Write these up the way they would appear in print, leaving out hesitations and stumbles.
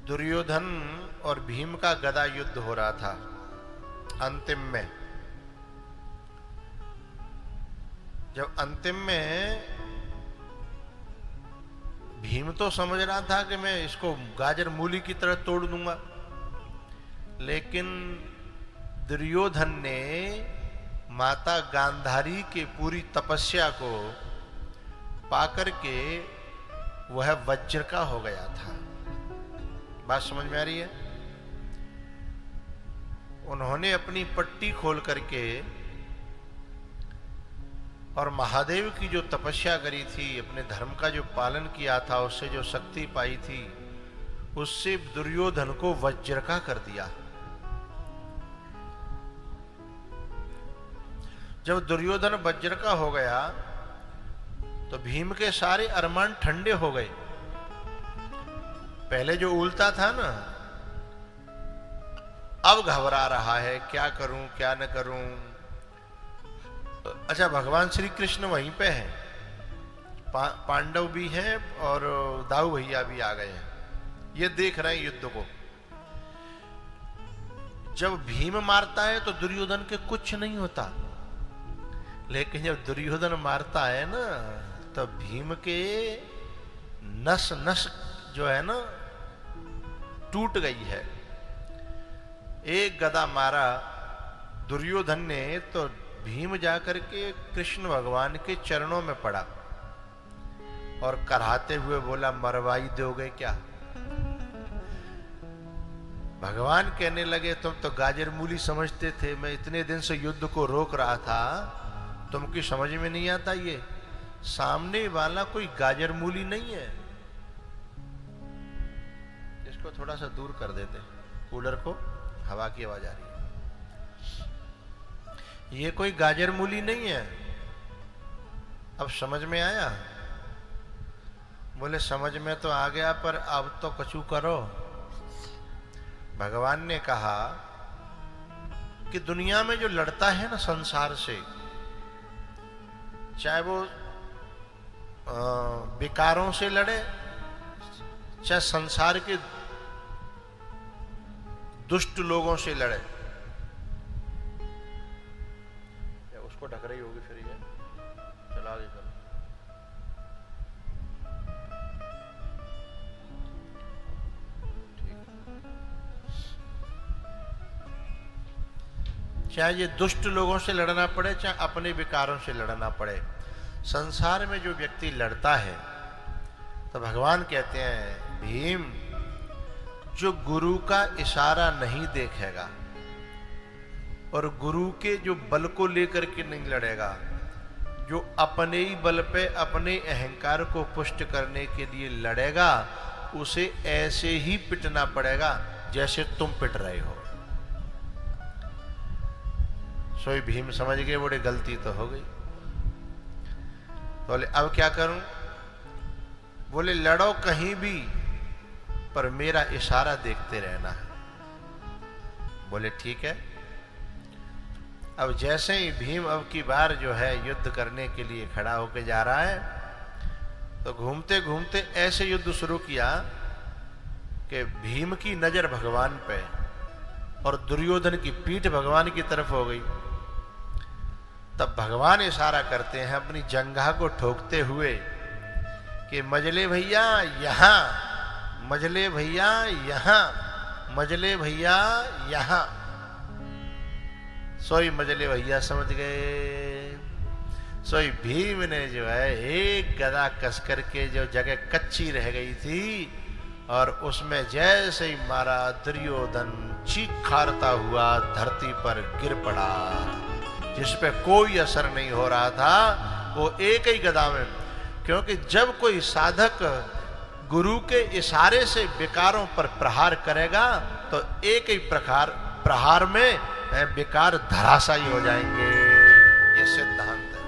दुर्योधन और भीम का गदा युद्ध हो रहा था। अंतिम में जब अंतिम में भीम तो समझ रहा था कि मैं इसको गाजर मूली की तरह तोड़ दूंगा, लेकिन दुर्योधन ने माता गांधारी के पूरी तपस्या को पाकर के वह वज्र का हो गया था। बात समझ में आ रही है? उन्होंने अपनी पट्टी खोल करके और महादेव की जो तपस्या करी थी, अपने धर्म का जो पालन किया था, उससे जो शक्ति पाई थी, उससे दुर्योधन को वज्र का कर दिया। जब दुर्योधन वज्र का हो गया तो भीम के सारे अरमान ठंडे हो गए। पहले जो उलता था ना, अब घबरा रहा है, क्या करूं क्या न करूं। अच्छा, भगवान श्री कृष्ण वहीं पे हैं, पांडव भी हैं और दाऊ भैया भी आ गए हैं, ये देख रहे हैं युद्ध को। जब भीम मारता है तो दुर्योधन के कुछ नहीं होता, लेकिन जब दुर्योधन मारता है ना तो भीम के नस नस जो है ना टूट गई है। एक गदा मारा दुर्योधन ने तो भीम जाकर के कृष्ण भगवान के चरणों में पड़ा और कराहते हुए बोला, मरवाई दोगे क्या? भगवान कहने लगे, तुम तो गाजर मूली समझते थे, मैं इतने दिन से युद्ध को रोक रहा था, तुमकी समझ में नहीं आता ये सामने वाला कोई गाजर मूली नहीं है। इसको थोड़ा सा दूर कर देते, कूलर को, हवा की आवाज आ रही है। ये कोई गाजर मूली नहीं है। अब समझ में आया? बोले समझ में तो आ गया, पर अब तो कछु करो। भगवान ने कहा कि दुनिया में जो लड़ता है ना संसार से, चाहे वो विकारों से लड़े, चाहे संसार के दुष्ट लोगों से लड़े, उसको ढक रही होगी फिर ये, चला आगे चलो। चाहे ये दुष्ट लोगों से लड़ना पड़े, चाहे अपने विकारों से लड़ना पड़े, संसार में जो व्यक्ति लड़ता है तो भगवान कहते हैं, भीम जो गुरु का इशारा नहीं देखेगा और गुरु के जो बल को लेकर के नहीं लड़ेगा, जो अपने ही बल पे अपने अहंकार को पुष्ट करने के लिए लड़ेगा, उसे ऐसे ही पिटना पड़ेगा जैसे तुम पिट रहे हो। सोई भीम समझ गए, बड़ी गलती तो हो गई। बोले अब क्या करूं? बोले लड़ो कहीं भी, पर मेरा इशारा देखते रहना है। बोले ठीक है। अब जैसे ही भीम अब की बार जो है युद्ध करने के लिए खड़ा होकर जा रहा है, तो घूमते घूमते ऐसे युद्ध शुरू किया कि भीम की नजर भगवान पे और दुर्योधन की पीठ भगवान की तरफ हो गई। तब भगवान इशारा करते हैं अपनी जंघा को ठोकते हुए कि मजले भैया यहां, मजले भैया यहां, मजले भैया यहां। सोई मजले भैया समझ गए। सोई भीम ने जो है एक गदा कस करके जो जगह कच्ची रह गई थी और उसमें जैसे ही मारा, दुर्योधन चीखारता हुआ धरती पर गिर पड़ा, जिस पे कोई असर नहीं हो रहा था, वो एक ही गदा में। क्योंकि जब कोई साधक गुरु के इशारे से विकारों पर प्रहार करेगा तो एक ही प्रहार में विकार धराशायी हो जाएंगे, ये सिद्धांत है।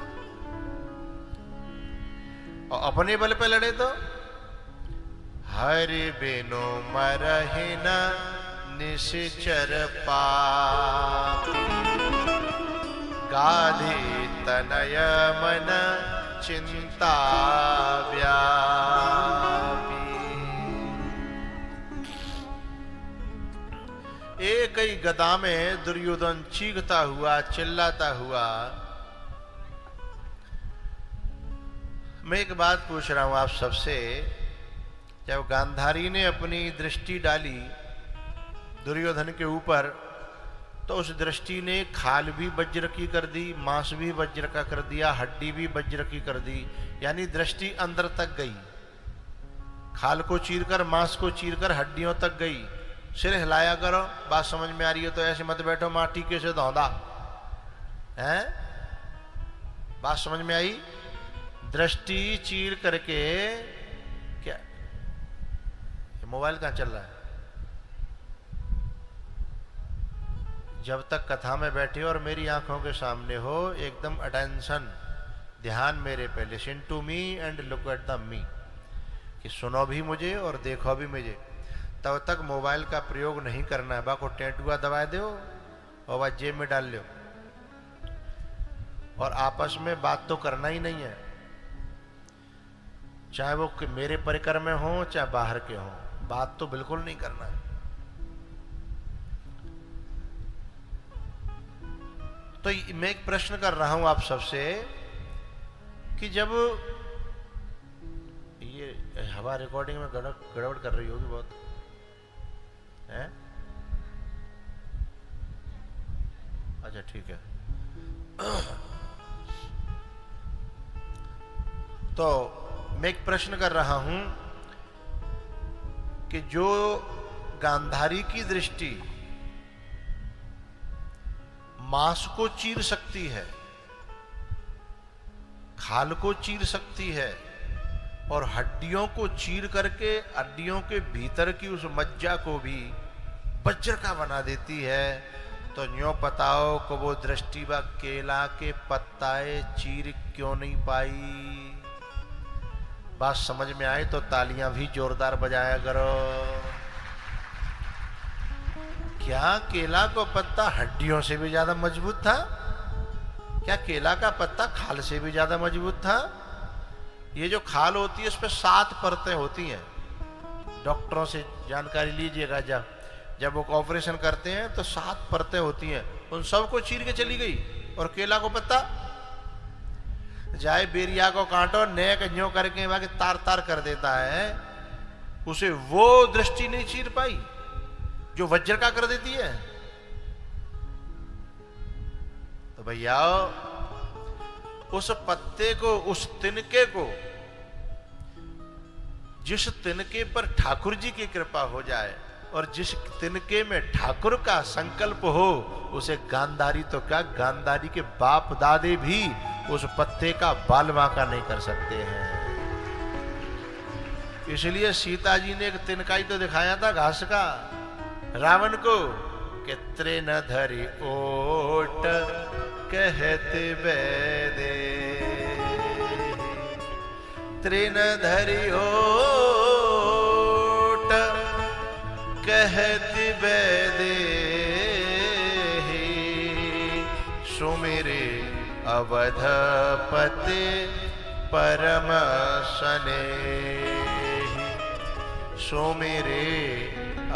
और अपने बल पे लड़े तो हरि बिनु मरहि न निश्चर पाप, गाधी तनय मन चिंता व्यापी। एक ही गदा में दुर्योधन चीखता हुआ चिल्लाता हुआ। मैं एक बात पूछ रहा हूं आप सबसे, जब गांधारी ने अपनी दृष्टि डाली दुर्योधन के ऊपर, तो उस दृष्टि ने खाल भी वज्र की कर दी, मांस भी वज्र का कर दिया, हड्डी भी वज्र की कर दी, यानी दृष्टि अंदर तक गई। खाल को चीरकर, मांस को चीरकर हड्डियों तक गई। सिर हिलाया करो, बात समझ में आ रही है तो ऐसे मत बैठो मां टीके से धौंधा है। बात समझ में आई? दृष्टि चीर करके क्या, मोबाइल कहां चल रहा है? जब तक कथा में बैठे और मेरी आंखों के सामने हो, एकदम अटेंशन, ध्यान मेरे पे, listen to me and look at the me, कि सुनो भी मुझे और देखो भी मुझे, तब तक मोबाइल का प्रयोग नहीं करना है। बा को टेंटुआ दबा दो और वह जेब में डाल लो, और आपस में बात तो करना ही नहीं है, चाहे वो मेरे परिकर में हो चाहे बाहर के हो, बात तो बिल्कुल नहीं करना है। तो मैं एक प्रश्न कर रहा हूं आप सबसे कि जब ये हवा रिकॉर्डिंग में गड़बड़ कर रही होगी बहुत है? अच्छा ठीक है। तो मैं एक प्रश्न कर रहा हूं कि जो गांधारी की दृष्टि मांस को चीर सकती है, खाल को चीर सकती है और हड्डियों को चीर करके हड्डियों के भीतर की उस मज्जा को भी वज्र का बना देती है, तो न्यों बताओ को वो दृष्टि व केला के पत्ताए चीर क्यों नहीं पाई? बात समझ में आए तो तालियां भी जोरदार बजाया करो। क्या केला को पत्ता हड्डियों से भी ज्यादा मजबूत था? क्या केला का पत्ता खाल से भी ज्यादा मजबूत था? ये जो खाल होती है, इस पर 7 परतें होती हैं। डॉक्टरों से जानकारी लीजिएगा, जब वो ऑपरेशन करते हैं तो 7 परतें होती हैं, उन सबको चीर के चली गई। और केला को पत्ता जाए बेरिया को कांटो नेक न्यो करके वहां तार तार कर देता है, उसे वो दृष्टि नहीं चीर पाई जो वज्र का कर देती है। तो भैया उस पत्ते को, उस तिनके को, जिस तिनके पर ठाकुर जी की कृपा हो जाए और जिस तिनके में ठाकुर का संकल्प हो, उसे गांधारी तो क्या, गांधारी के बाप दादे भी उस पत्ते का बाल बांका नहीं कर सकते हैं। इसलिए सीता जी ने एक तिनका ही तो दिखाया था घास का रावण को, कि त्रिन धरि ओट कहते बैदे, त्रिन धरि ओट कहते बैदे, सुमिरे अवधपते परम स्नेही, सुमिरे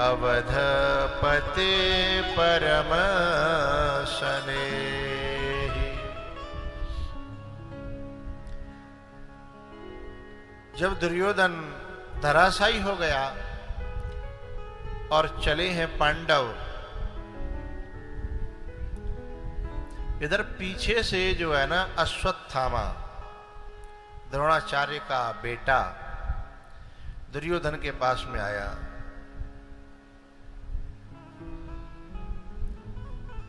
अवधपते परम स्नेही। जब दुर्योधन धराशायी हो गया और चले हैं पांडव, इधर पीछे से जो है ना अश्वत्थामा, द्रोणाचार्य का बेटा, दुर्योधन के पास में आया।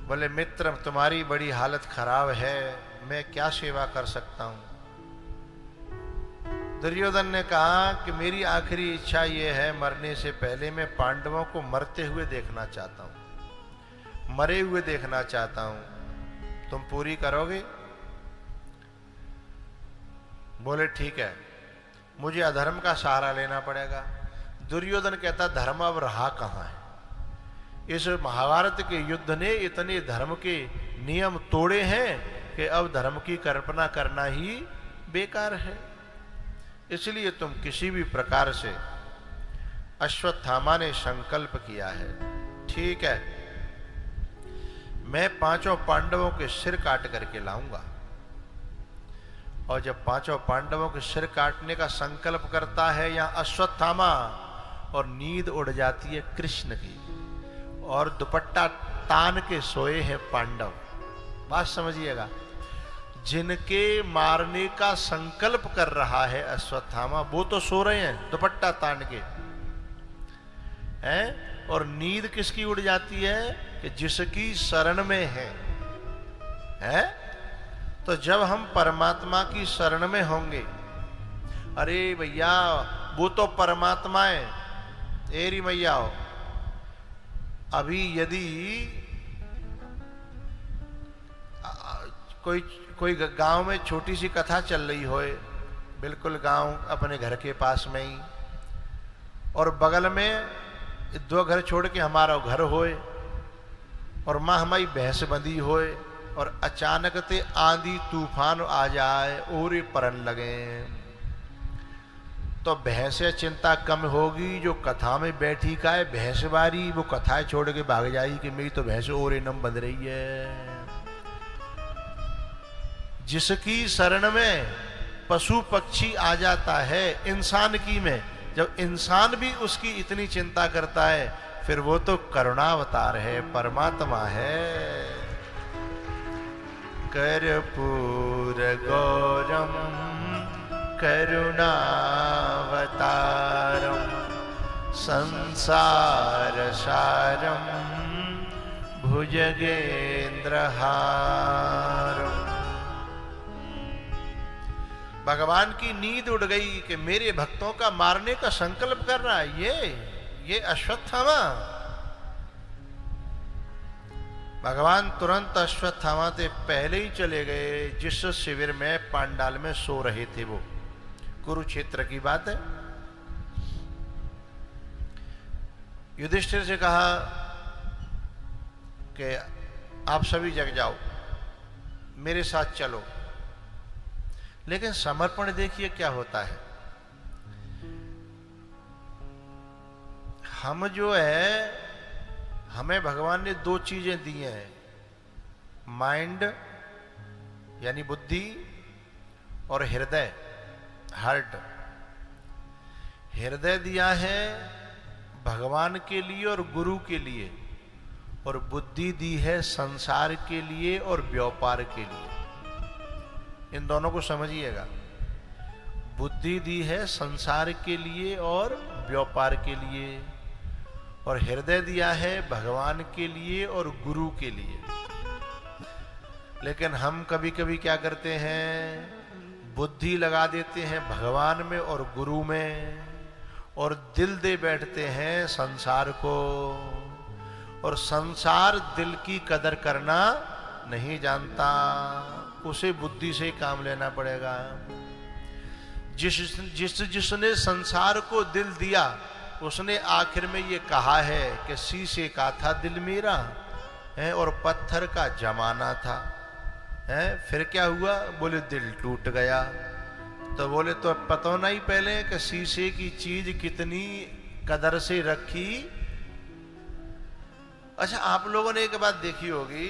बोले मित्र, तुम्हारी बड़ी हालत खराब है, मैं क्या सेवा कर सकता हूं? दुर्योधन ने कहा कि मेरी आखिरी इच्छा यह है, मरने से पहले मैं पांडवों को मरते हुए देखना चाहता हूं, मरे हुए देखना चाहता हूं, तुम पूरी करोगे? बोले ठीक है, मुझे अधर्म का सहारा लेना पड़ेगा। दुर्योधन कहता धर्म अब रहा कहां है? इस महाभारत के युद्ध ने इतने धर्म के नियम तोड़े हैं कि अब धर्म की कल्पना करना ही बेकार है। इसलिए तुम किसी भी प्रकार से, अश्वत्थामा ने संकल्प किया है, ठीक है मैं पांचों पांडवों के सिर काट करके लाऊंगा। और जब पांचों पांडवों के सिर काटने का संकल्प करता है यहाँ अश्वत्थामा, और नींद उड़ जाती है कृष्ण की, और दुपट्टा तान के सोए हैं पांडव। बात समझिएगा, जिनके मारने का संकल्प कर रहा है अश्वत्थामा, वो तो सो रहे हैं दुपट्टा तान के हैं, और नींद किसकी उड़ जाती है कि जिसकी शरण में है? तो जब हम परमात्मा की शरण में होंगे, अरे भैया वो तो परमात्मा है, एरी मैया हो। अभी यदि कोई गांव में छोटी सी कथा चल रही होए, बिल्कुल गांव अपने घर के पास में ही, और बगल में 2 घर छोड़ के हमारा घर होए, और माँ हमारी भैंस बंधी होए, और अचानक ते आंधी तूफान आ जाए, ओरे परन लगे, तो भैंसे चिंता कम होगी। जो कथा में बैठी का है भैंस बारी, वो कथाएं छोड़ के भाग जाएगी कि मेरी तो भैंस ओरे नम बंध रही है। जिसकी शरण में पशु पक्षी आ जाता है इंसान की में, जब इंसान भी उसकी इतनी चिंता करता है, फिर वो तो करुणावतार है, परमात्मा है। कर्पूर गौरम करुणावतारम संसार सारम भुजगेंद्रहारम। भगवान की नींद उड़ गई कि मेरे भक्तों का मारने का संकल्प कर रहा है ये अश्वत्थामा। भगवान तुरंत अश्वत्थामा से पहले ही चले गए जिस शिविर में पांडाल में सो रहे थे। वो कुरुक्षेत्र की बात है। युधिष्ठिर से कहा कि आप सभी जग जाओ, मेरे साथ चलो। लेकिन समर्पण देखिए क्या होता है। हम जो है, हमें भगवान ने 2 चीजें दी हैं, माइंड यानी बुद्धि और हृदय, हार्ट। हृदय दिया है भगवान के लिए और गुरु के लिए, और बुद्धि दी है संसार के लिए और व्यापार के लिए। इन दोनों को समझिएगा। बुद्धि दी है संसार के लिए और व्यापार के लिए, और हृदय दिया है भगवान के लिए और गुरु के लिए। लेकिन हम कभी कभी क्या करते हैं, बुद्धि लगा देते हैं भगवान में और गुरु में, और दिल दे बैठते हैं संसार को, और संसार दिल की कदर करना नहीं जानता। उसे बुद्धि से काम लेना पड़ेगा। जिसने संसार को दिल दिया, उसने आखिर में ये कहा है कि शीशे का था दिल मेरा है और पत्थर का जमाना था है। फिर क्या हुआ? बोले दिल टूट गया। तो बोले तो पता नहीं पहले कि शीशे की चीज कितनी कदर से रखी। अच्छा, आप लोगों ने एक बात देखी होगी,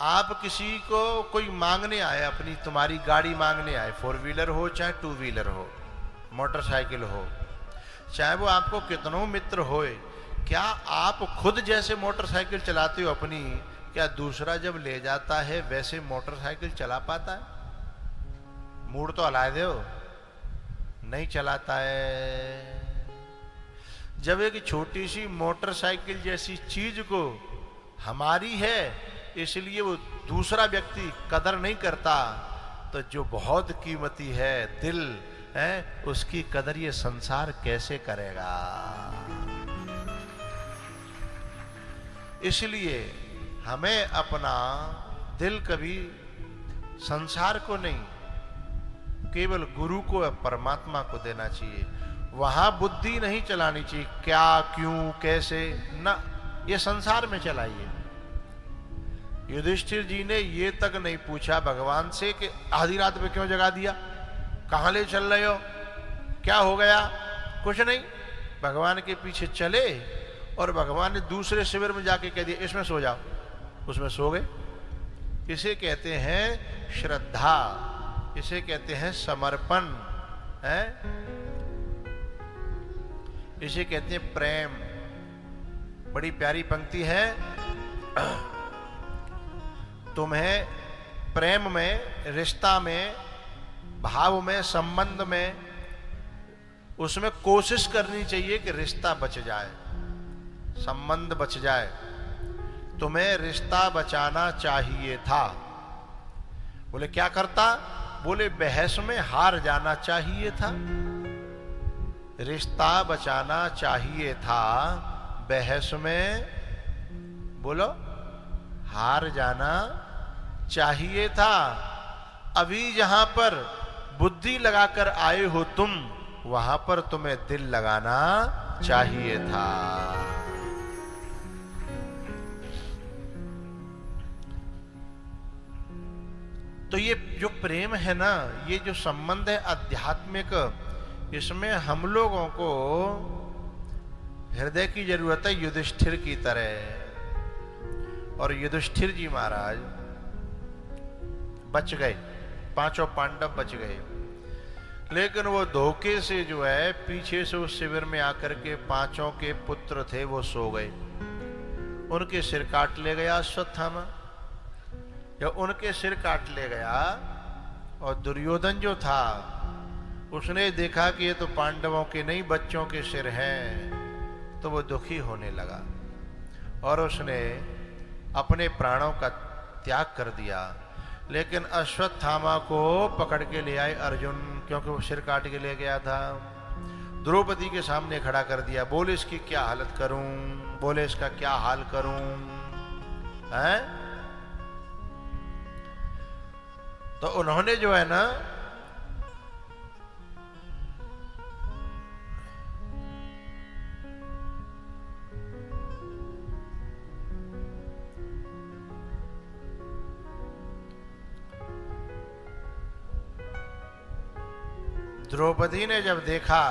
आप किसी को कोई मांगने आए, अपनी तुम्हारी गाड़ी मांगने आए, 4 व्हीलर हो चाहे 2 व्हीलर हो, मोटरसाइकिल हो, चाहे वो आपको कितनों मित्र होए, क्या आप खुद जैसे मोटरसाइकिल चलाते हो अपनी, क्या दूसरा जब ले जाता है वैसे मोटरसाइकिल चला पाता है? मूड तो हला दो, नहीं चलाता है। जब एक छोटी सी मोटरसाइकिल जैसी चीज को हमारी है इसलिए वो दूसरा व्यक्ति कदर नहीं करता, तो जो बहुत कीमती है दिल है, उसकी कदर ये संसार कैसे करेगा? इसलिए हमें अपना दिल कभी संसार को नहीं, केवल गुरु को, परमात्मा को देना चाहिए। वहां बुद्धि नहीं चलानी चाहिए, क्या, क्यों, कैसे, ना, ये संसार में चलाइए। युधिष्ठिर जी ने ये तक नहीं पूछा भगवान से कि आधी रात में क्यों जगा दिया, कहां ले चल रहे हो, क्या हो गया, कुछ नहीं। भगवान के पीछे चले और भगवान ने दूसरे शिविर में जाके कह दिया इसमें सो जाओ, उसमें सो गए। इसे कहते हैं श्रद्धा, इसे कहते हैं समर्पण, है इसे कहते हैं प्रेम। बड़ी प्यारी पंक्ति है, तुम्हें प्रेम में, रिश्ता में, भाव में, संबंध में, उसमें कोशिश करनी चाहिए कि रिश्ता बच जाए, संबंध बच जाए। तुम्हें रिश्ता बचाना चाहिए था। बोले क्या करता? बोले बहस में हार जाना चाहिए था। रिश्ता बचाना चाहिए था, बहस में बोलो हार जाना चाहिए था। अभी जहां पर बुद्धि लगाकर आए हो तुम, वहां पर तुम्हें दिल लगाना चाहिए था। तो ये जो प्रेम है ना, ये जो संबंध है आध्यात्मिक, इसमें हम लोगों को हृदय की जरूरत है युधिष्ठिर की तरह। और युधिष्ठिर जी महाराज बच गए, पांचों पांडव बच गए, लेकिन वो धोखे से जो है पीछे से उस शिविर में आकर के पांचों के पुत्र थे वो सो गए। उनके सिर काट ले गया अश्वत्थामा। जब उनके सिर काट ले गया और दुर्योधन जो था उसने देखा कि ये तो पांडवों के नहीं बच्चों के सिर हैं, तो वो दुखी होने लगा और उसने अपने प्राणों का त्याग कर दिया। लेकिन अश्वत्थामा को पकड़ के ले आए अर्जुन, क्योंकि वो सिर काट के ले गया था। द्रौपदी के सामने खड़ा कर दिया। बोले इसकी क्या हालत करूं, बोले इसका क्या हाल करूं, हैं? तो उन्होंने जो है ना द्रौपदी ने जब देखा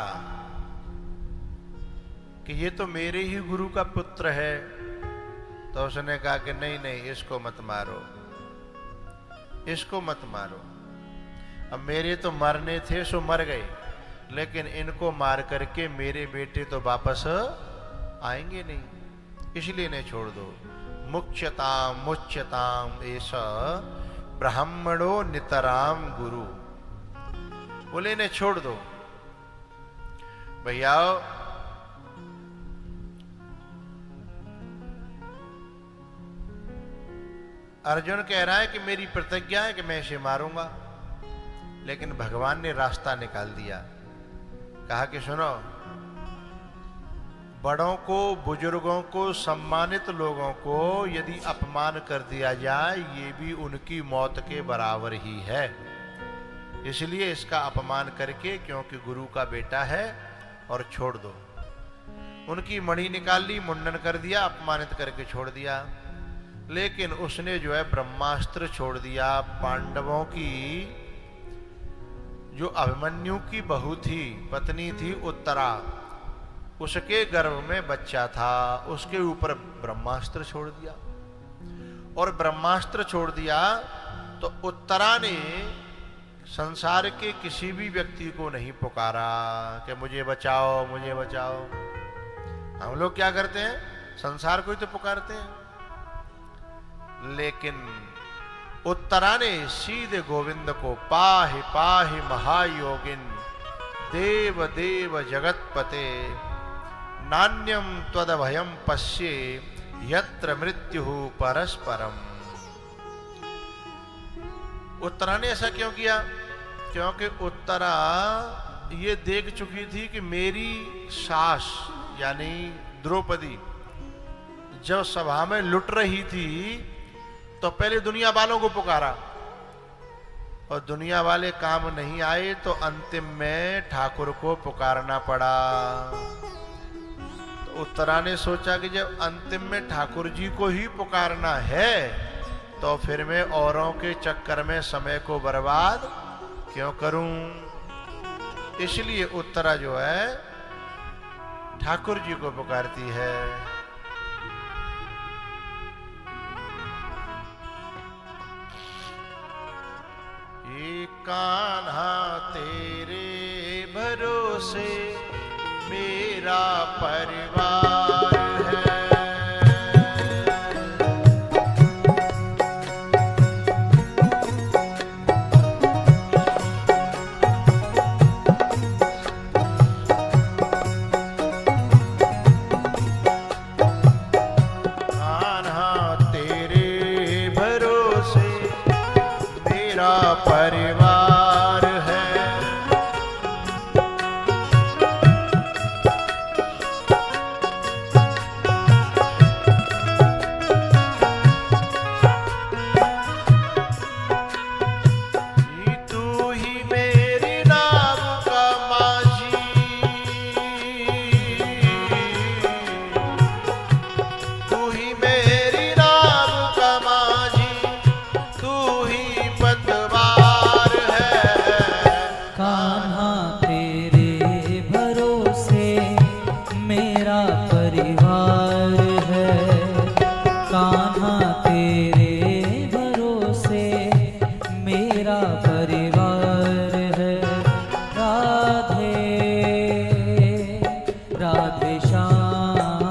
कि ये तो मेरे ही गुरु का पुत्र है, तो उसने कहा कि नहीं नहीं, इसको मत मारो, इसको मत मारो। अब मेरे तो मरने थे सो मर गए, लेकिन इनको मार करके मेरे बेटे तो वापस आएंगे नहीं, इसलिए इन्हें छोड़ दो। मुच्यताम मुच्यताम ऐसा ब्राह्मणो नितराम गुरु। बोले इन्हें छोड़ दो। भैया अर्जुन कह रहा है कि मेरी प्रतिज्ञा है कि मैं इसे मारूंगा, लेकिन भगवान ने रास्ता निकाल दिया। कहा कि सुनो, बड़ों को, बुजुर्गों को, सम्मानित लोगों को यदि अपमान कर दिया जाए, ये भी उनकी मौत के बराबर ही है। इसलिए इसका अपमान करके, क्योंकि गुरु का बेटा है, और छोड़ दो। उनकी मणि निकाल ली, मुंडन कर दिया, अपमानित करके छोड़ दिया। लेकिन उसने जो है ब्रह्मास्त्र छोड़ दिया। पांडवों की जो अभिमन्यु की बहू थी, पत्नी थी उत्तरा, उसके गर्भ में बच्चा था, उसके ऊपर ब्रह्मास्त्र छोड़ दिया। और ब्रह्मास्त्र छोड़ दिया तो उत्तरा ने संसार के किसी भी व्यक्ति को नहीं पुकारा कि मुझे बचाओ, मुझे बचाओ। हम लोग क्या करते हैं? संसार को ही तो पुकारते हैं। लेकिन उत्तरा ने सीधे गोविंद को, पाहि पाहि महायोगिन देव देव जगतपते नान्यम त्वदभयम पश्ये यत्र मृत्यु परस्परम। उत्तरा ने ऐसा क्यों किया? क्योंकि उत्तरा ये देख चुकी थी कि मेरी सास यानी द्रौपदी जब सभा में लुट रही थी तो पहले दुनिया वालों को पुकारा, और दुनिया वाले काम नहीं आए तो अंतिम में ठाकुर को पुकारना पड़ा। तो उत्तरा ने सोचा कि जब अंतिम में ठाकुर जी को ही पुकारना है तो फिर मैं औरों के चक्कर में समय को बर्बाद क्यों करूं। इसलिए उत्तरा जो है ठाकुर जी को पुकारती है। कान्हा तेरे भरोसे मेरा परिवार है। परिवार है। तू ही मेरी नाम का माझी, तू ही मेरी नाम का माझी, तू ही पतवार है। कान्हा तेरे भरोसे मेरा परिवार है। कान्हा तेरे भरोसे मेरा परिवार है। राधे राधे श्याम,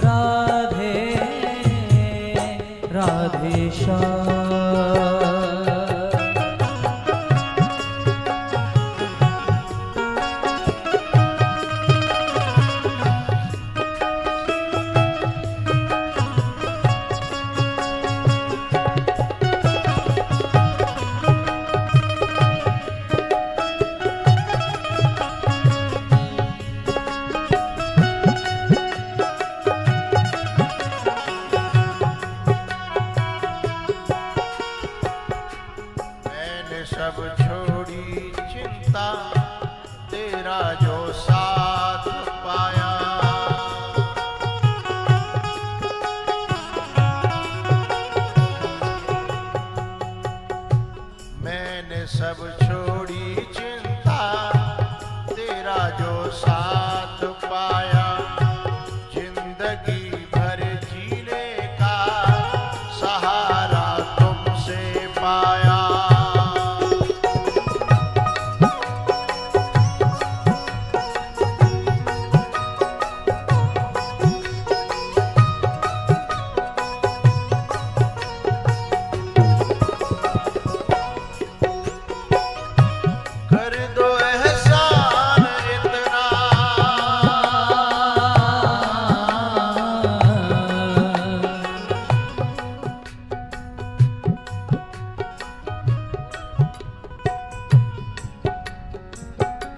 राधे राधे श्याम। सब छोड़ी चिंता तेरा जो साथ पाया। मैंने सब छोड़ी चिंता तेरा जो साथ पाया। जिंदगी भर जीने का सहारा तुमसे पाया।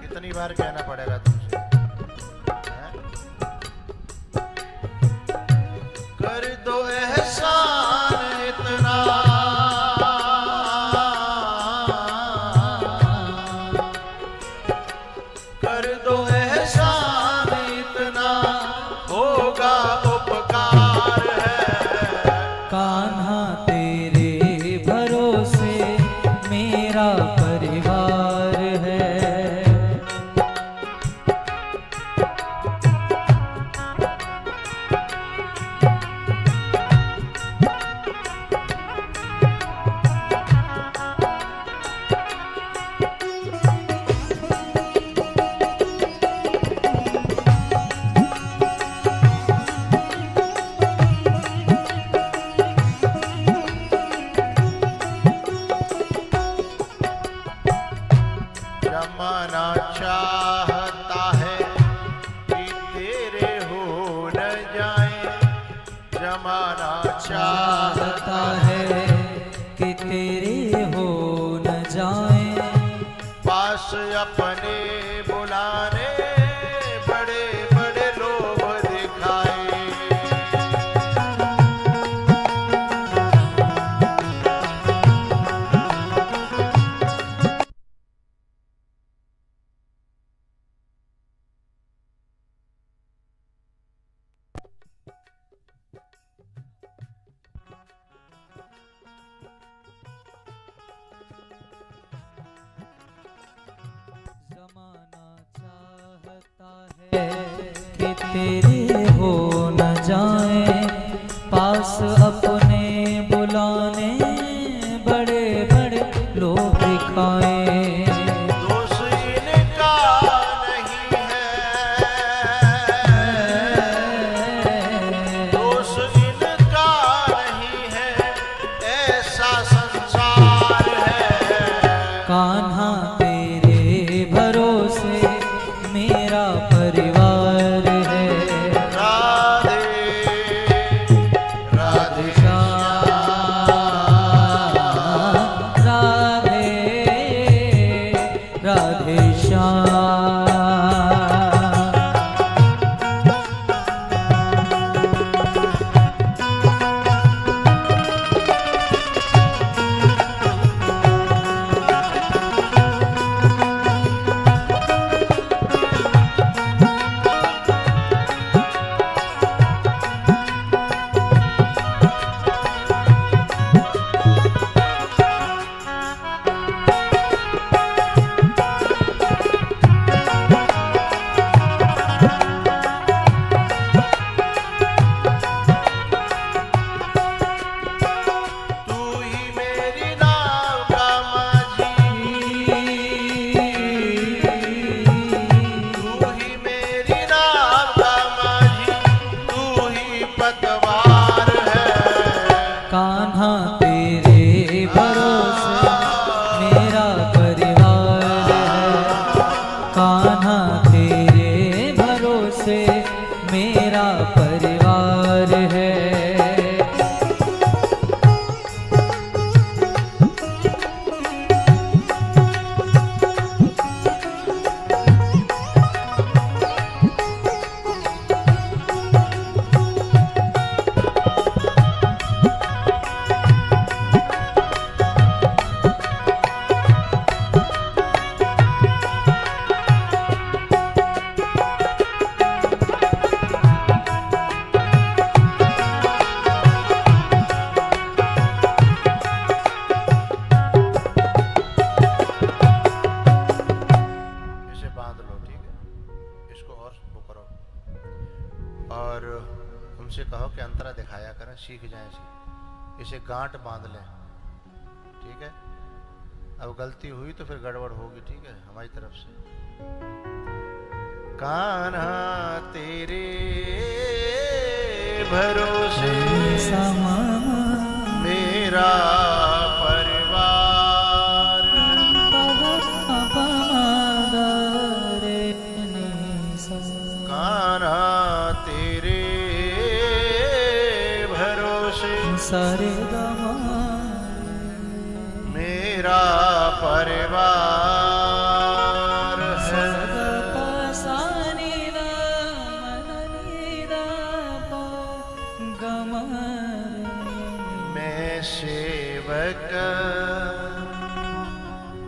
कितनी बार कहना पड़ेगा तुमसे? कर दो एहसान इतना, कर दो एहसान इतना, होगा उपकार है। कान्हा तेरे भरोसे मेरा परिवार है। जमाना चाहता है कि तेरे हो न जाए। जमाना चाहता है कि तेरे हो न जाए। पास अपने बुलाने बड़े बड़े लोभ दिखाए। कि तेरे हो न जाए। पास अपने बुलाने बड़े इसको और वो करो, और उनसे कहो कि अंतरा दिखाया करें, सीख जाए इसे गांठ बांध लें, ठीक है। अब गलती हुई तो फिर गड़बड़ होगी, ठीक है, हमारी तरफ से। कान्हा तेरे भरोसे मेरा परिवार, कान्हा तेरे भरोसे सारे मेरा परिवार है। मैं सेवक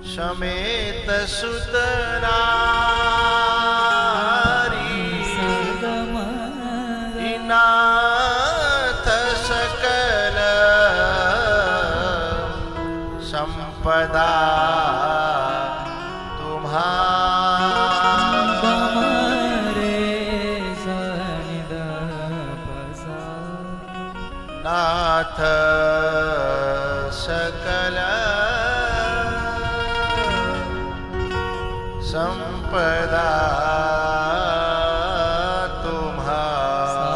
समेत सुतनारी, नाथ सकल संपदा तुम्हारे, नाथ सकल संपदा तुम्हारी।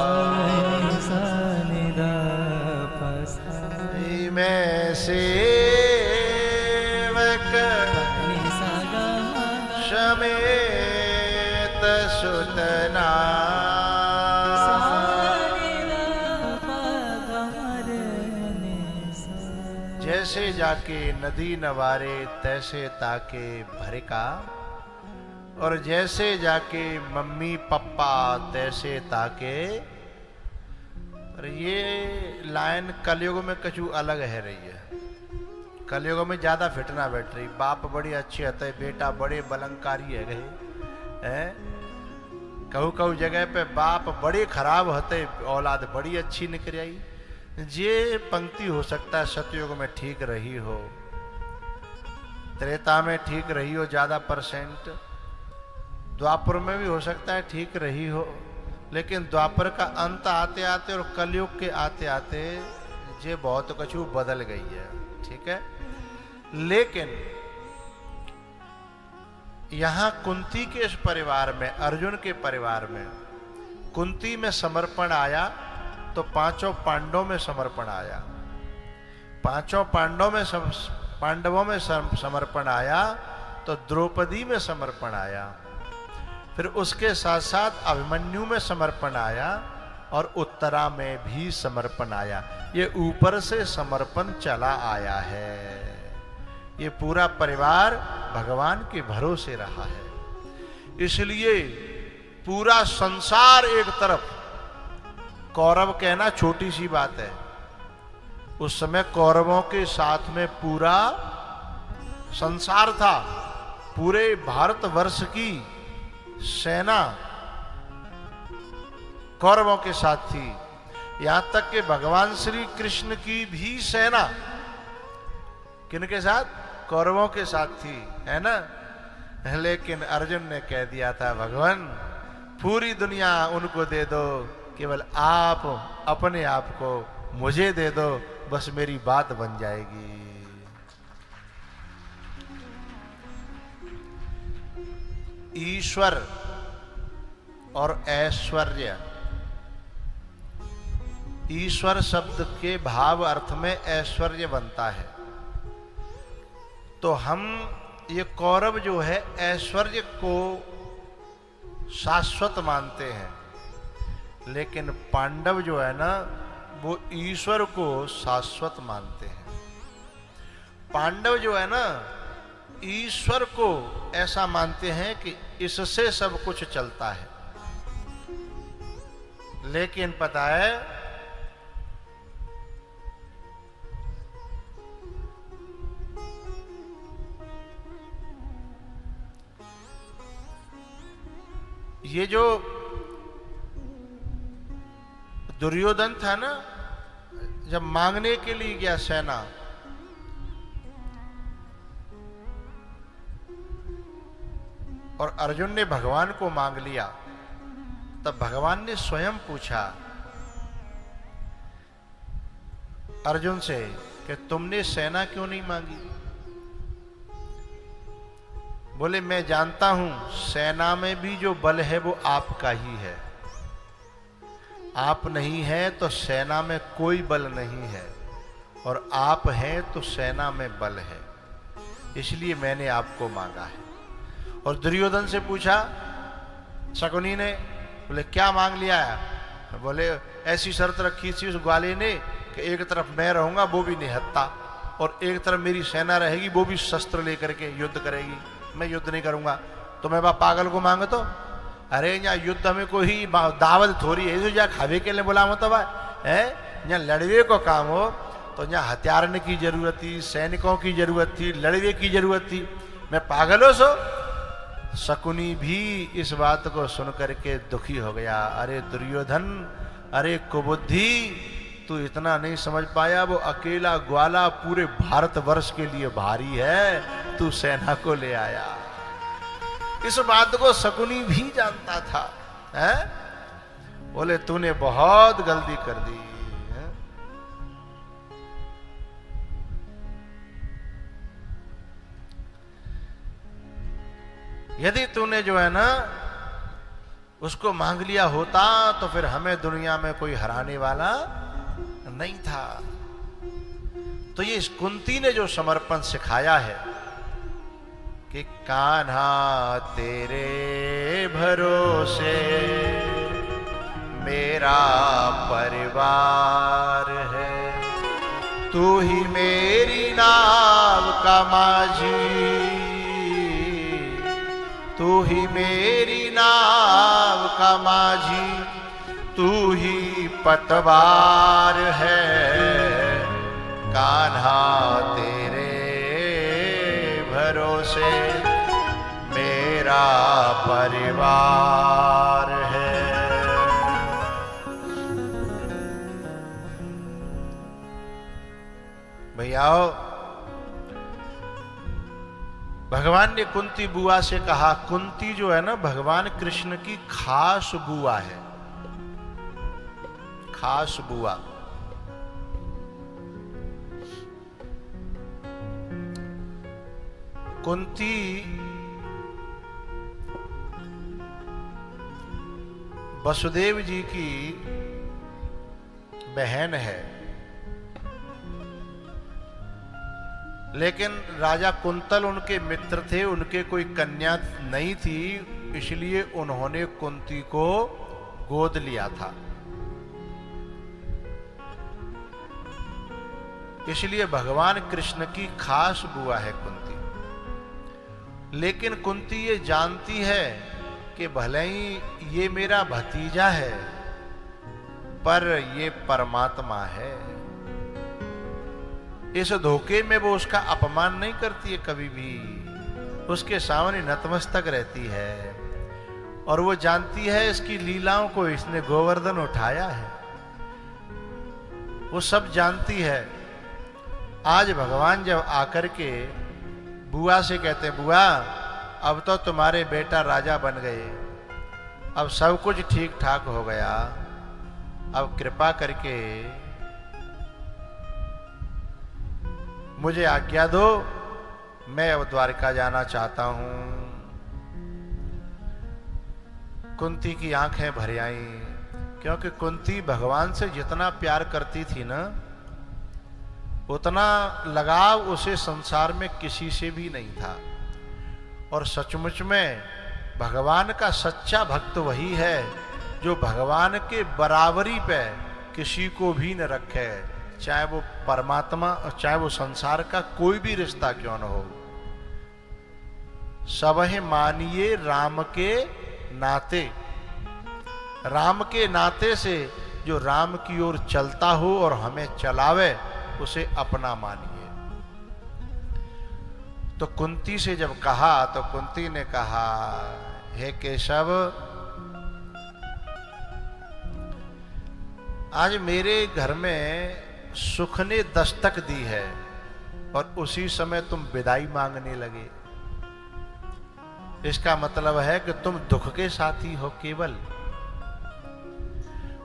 मैं सेवक समेत सुतना, जैसे जाके नदी नवारे तैसे ताके भरे का, और जैसे जाके मम्मी पप्पा तैसे ताके। और ये लाइन कलयुग में कछु अलग है रही है। कलयुग में ज्यादा फिटना बैठ रही, बाप बड़े अच्छे होते, बेटा बड़े बलंकारी है गए हैं। कहू कहू जगह पे बाप बड़े खराब होते, औलाद बड़ी अच्छी निकल आई। ये पंक्ति हो सकता है सतयुग में ठीक रही हो, त्रेता में ठीक रही हो ज्यादा %, द्वापर में भी हो सकता है ठीक रही हो, लेकिन द्वापर का अंत आते आते और कलयुग के आते आते ये बहुत कछु बदल गई है, ठीक है। लेकिन यहां कुंती के इस परिवार में, अर्जुन के परिवार में, कुंती में समर्पण आया तो पांचों पांडवों में समर्पण आया, पांचों पांडवों में समर्पण आया तो द्रौपदी में समर्पण आया, फिर उसके साथ साथ अभिमन्यु में समर्पण आया और उत्तरा में भी समर्पण आया। ये ऊपर से समर्पण चला आया है। ये पूरा परिवार भगवान के भरोसे रहा है, इसलिए पूरा संसार एक तरफ, कौरव कहना छोटी सी बात है, उस समय कौरवों के साथ में पूरा संसार था, पूरे भारतवर्ष की सेना कौरवों के साथ थी। यहां तक कि भगवान श्री कृष्ण की भी सेना किनके साथ? कौरवों के साथ थी, है ना। लेकिन अर्जुन ने कह दिया था, भगवान पूरी दुनिया उनको दे दो, केवल आप अपने आप को मुझे दे दो, बस मेरी बात बन जाएगी। ईश्वर और ऐश्वर्य, ईश्वर शब्द के भाव अर्थ में ऐश्वर्य बनता है। तो हम ये कौरव जो है ऐश्वर्य को शाश्वत मानते हैं, लेकिन पांडव जो है ना वो ईश्वर को शाश्वत मानते हैं। पांडव जो है ना ईश्वर को ऐसा मानते हैं कि इससे सब कुछ चलता है, लेकिन पता है ये जो दुर्योधन था ना, जब मांगने के लिए गया सेना, और अर्जुन ने भगवान को मांग लिया, तब भगवान ने स्वयं पूछा अर्जुन से कि तुमने सेना क्यों नहीं मांगी? बोले मैं जानता हूं सेना में भी जो बल है वो आपका ही है। आप नहीं है तो सेना में कोई बल नहीं है, और आप हैं तो सेना में बल है, इसलिए मैंने आपको मांगा है। और दुर्योधन से पूछा शकुनी ने, बोले क्या मांग लिया है? बोले ऐसी शर्त रखी थी उस ग्वाले ने कि एक तरफ मैं रहूंगा वो भी निहत्ता, और एक तरफ मेरी सेना रहेगी वो भी शस्त्र लेकर के युद्ध करेगी, मैं युद्ध नहीं करूंगा। तो मैं पागल को मांग तो अरे यहाँ युद्ध में कोई दावत थोड़ी है जो यहाँ खावे के लिए बोला मत है, यहाँ लड़वे को काम हो तो यहाँ हथियारने की जरूरत थी, सैनिकों की जरूरत थी, लड़वे की जरूरत थी, मैं पागल हो सो। शकुनी भी इस बात को सुन करके दुखी हो गया। अरे दुर्योधन, अरे कुबुद्धि, तू इतना नहीं समझ पाया, वो अकेला ग्वाला पूरे भारतवर्ष के लिए भारी है, तू सेना को ले आया। इस बात को शकुनी भी जानता था, है? बोले तूने बहुत गलती कर दी है? यदि तूने जो है ना उसको मांग लिया होता तो फिर हमें दुनिया में कोई हराने वाला नहीं था। तो ये इस कुंती ने जो समर्पण सिखाया है कि कान्हा तेरे भरोसे मेरा परिवार है, तू ही मेरी नाव का माझी, तू ही मेरी नाव का माझी, तू ही पतवार है, कान्हा तेरे भरोसे मेरा परिवार है। भैयाओ, भगवान ने कुंती बुआ से कहा, कुंती जो है ना भगवान कृष्ण की खास बुआ है, खास बुआ। कुंती वसुदेव जी की बहन है, लेकिन राजा कुंतल उनके मित्र थे, उनके कोई कन्या नहीं थी, इसलिए उन्होंने कुंती को गोद लिया था। इसलिए भगवान कृष्ण की खास बुआ है कुंती। लेकिन कुंती ये जानती है कि भले ही ये मेरा भतीजा है, पर ये परमात्मा है। इस धोखे में वो उसका अपमान नहीं करती है, कभी भी उसके सामने नतमस्तक रहती है, और वो जानती है इसकी लीलाओं को इसने गोवर्धन उठाया है, वो सब जानती है। आज भगवान जब आकर के बुआ से कहते हैं, बुआ अब तो तुम्हारे बेटा राजा बन गए, अब सब कुछ ठीक ठाक हो गया, अब कृपा करके मुझे आज्ञा दो, मैं अब द्वारका जाना चाहता हूं। कुंती की आंखें भर आईं, क्योंकि कुंती भगवान से जितना प्यार करती थी ना, उतना लगाव उसे संसार में किसी से भी नहीं था। और सचमुच में भगवान का सच्चा भक्त वही है जो भगवान के बराबरी पे किसी को भी न रखे, चाहे वो परमात्मा, चाहे वो संसार का कोई भी रिश्ता क्यों न हो। सबहे मानिए राम के नाते, राम के नाते से जो राम की ओर चलता हो और हमें चलावे, उसे अपना मानिए। तो कुंती से जब कहा तो कुंती ने कहा, हे केशव, आज मेरे घर में सुख ने दस्तक दी है और उसी समय तुम विदाई मांगने लगे। इसका मतलब है कि तुम दुख के साथी हो केवल,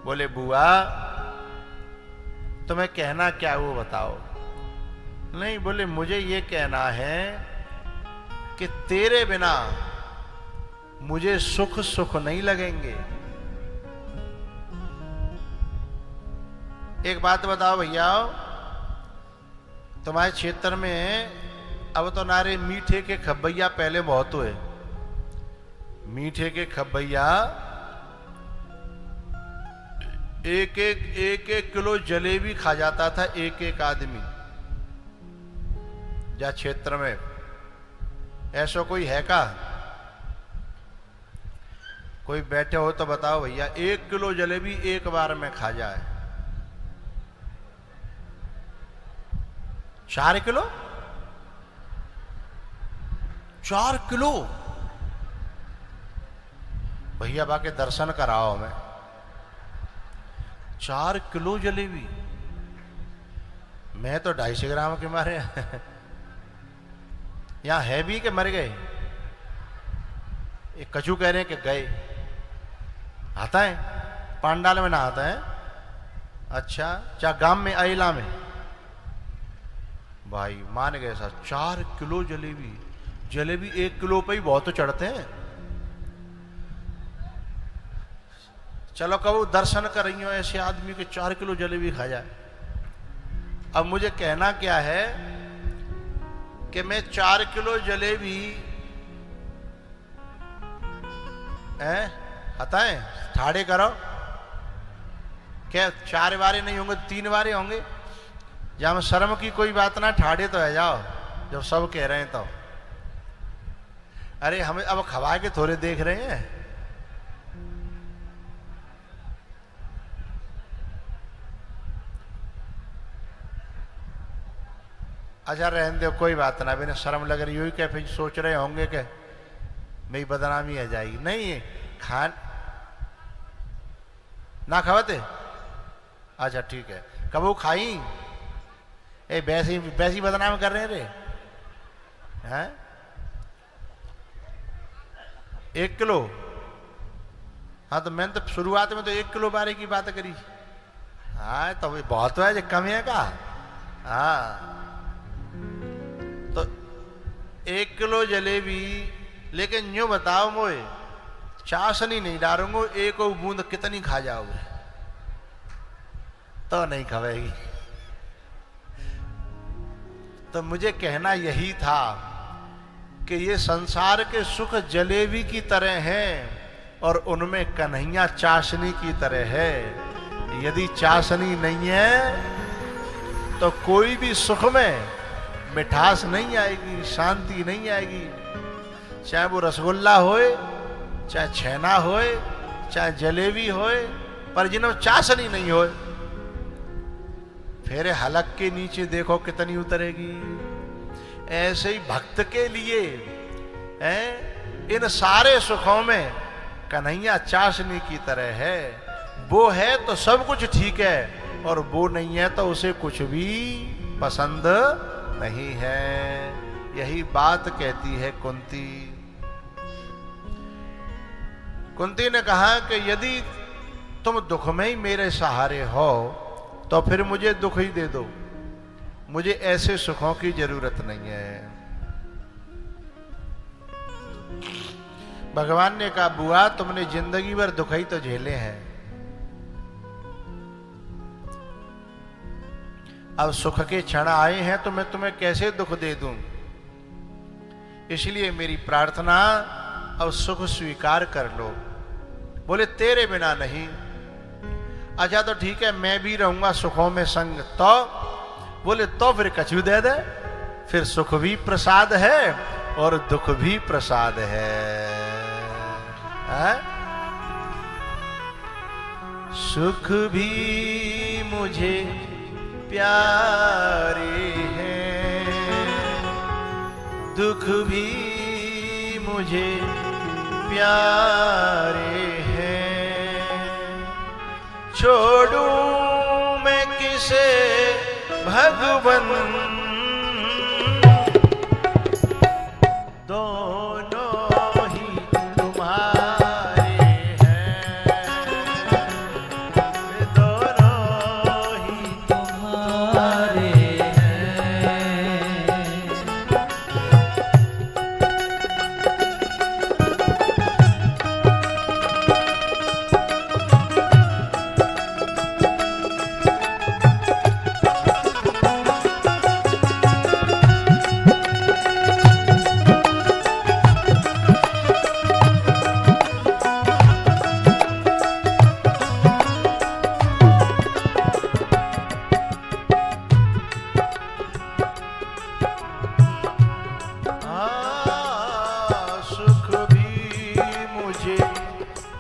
बोले बुआ तुम्हें कहना क्या वो बताओ। नहीं, बोले मुझे ये कहना है कि तेरे बिना मुझे सुख सुख नहीं लगेंगे। एक बात बताओ भैया, तुम्हारे क्षेत्र में अब तो नारे मीठे के खब्बैया पहले बहुत हुए। मीठे के खब्बैया एक एक किलो जलेबी खा जाता था एक एक आदमी। जा क्षेत्र में ऐसा कोई है का? कोई बैठे हो तो बताओ भैया, 1 किलो जलेबी एक बार में खा जाए। 4 किलो? 4 किलो भैया बाके दर्शन कराओ हमें। 4 किलो जलेबी, मैं तो 250 ग्राम के मारे यहां है भी कि मर गए? एक कचू कह रहे हैं कि गए। आता है पांडाल में ना आता है? अच्छा, क्या गांव में आइला में? भाई मान गए sir, 4 kilo jalebi. Jalebi 1 kilo पे ही बहुत तो चढ़ते हैं। चलो कबू दर्शन कर रही हो ऐसे आदमी के 4 किलो जलेबी खा जाए। अब मुझे कहना क्या है कि मैं 4 किलो जलेबी आता है ठाड़े करो। क्या 4 बारे नहीं होंगे, 3 बारे होंगे? जहां में शर्म की कोई बात ना, ठाड़े तो है जाओ जब सब कह रहे हैं तो। अरे हमें अब खवा के थोड़े देख रहे हैं। अच्छा रहने दो, कोई बात ना। बिना शर्म लग रही हुई क्या फिर सोच रहे होंगे कि मेरी बदनामी आ जाएगी। नहीं, खान ना खवाते? अच्छा ठीक है, कब वो खाई? ए वैसी बदनाम कर रहे हैं रे हैं? 1 किलो? हाँ तो मैंने तो शुरुआत में तो 1 किलो बारे की बात करी। हाँ तो बहुत है, जो कम है का? हाँ तो 1 किलो जलेबी, लेकिन यूं बताओ मोए, चाशनी नहीं डालूंगा, एक बूंद कितनी खा जाओगे? तो नहीं खवेगी। तो मुझे कहना यही था कि ये संसार के सुख जलेबी की तरह हैं और उनमें कन्हैया चाशनी की तरह है। यदि चाशनी नहीं है तो कोई भी सुख में मिठास नहीं आएगी, शांति नहीं आएगी। चाहे वो रसगुल्ला होए, चाहे छेना होए, चाहे जलेबी होए, पर जिन्हों चाशनी नहीं होए, फिर हलक के नीचे देखो कितनी उतरेगी। ऐसे ही भक्त के लिए इन सारे सुखों में कन्हैया चाशनी की तरह है। वो है तो सब कुछ ठीक है, और वो नहीं है तो उसे कुछ भी पसंद नहीं है। यही बात कहती है कुंती। कुंती ने कहा कि यदि तुम दुख में ही मेरे सहारे हो तो फिर मुझे दुख ही दे दो, मुझे ऐसे सुखों की जरूरत नहीं है। भगवान ने कहा बुआ तुमने जिंदगी भर दुख ही तो झेले हैं, अब सुख के क्षण आए हैं तो मैं तुम्हें कैसे दुख दे दूं। इसलिए मेरी प्रार्थना, अब सुख स्वीकार कर लो। बोले तेरे बिना नहीं। अच्छा तो ठीक है, मैं भी रहूंगा सुखों में संग। तो बोले तो फिर कछु दे दे, फिर सुख भी प्रसाद है और दुख भी प्रसाद है। सुख भी मुझे प्यारे हैं, दुख भी मुझे प्यारे हैं। छोड़ूं मैं किसे भगवन, दोनों ही तुम्हारे हैं।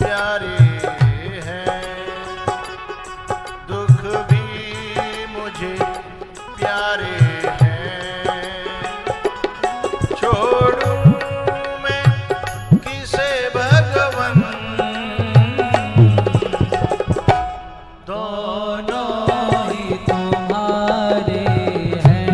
प्यारे हैं, दुख भी मुझे प्यारे हैं। छोड़ूं मैं किसे भगवन, दोनों ही तुम्हारे हैं।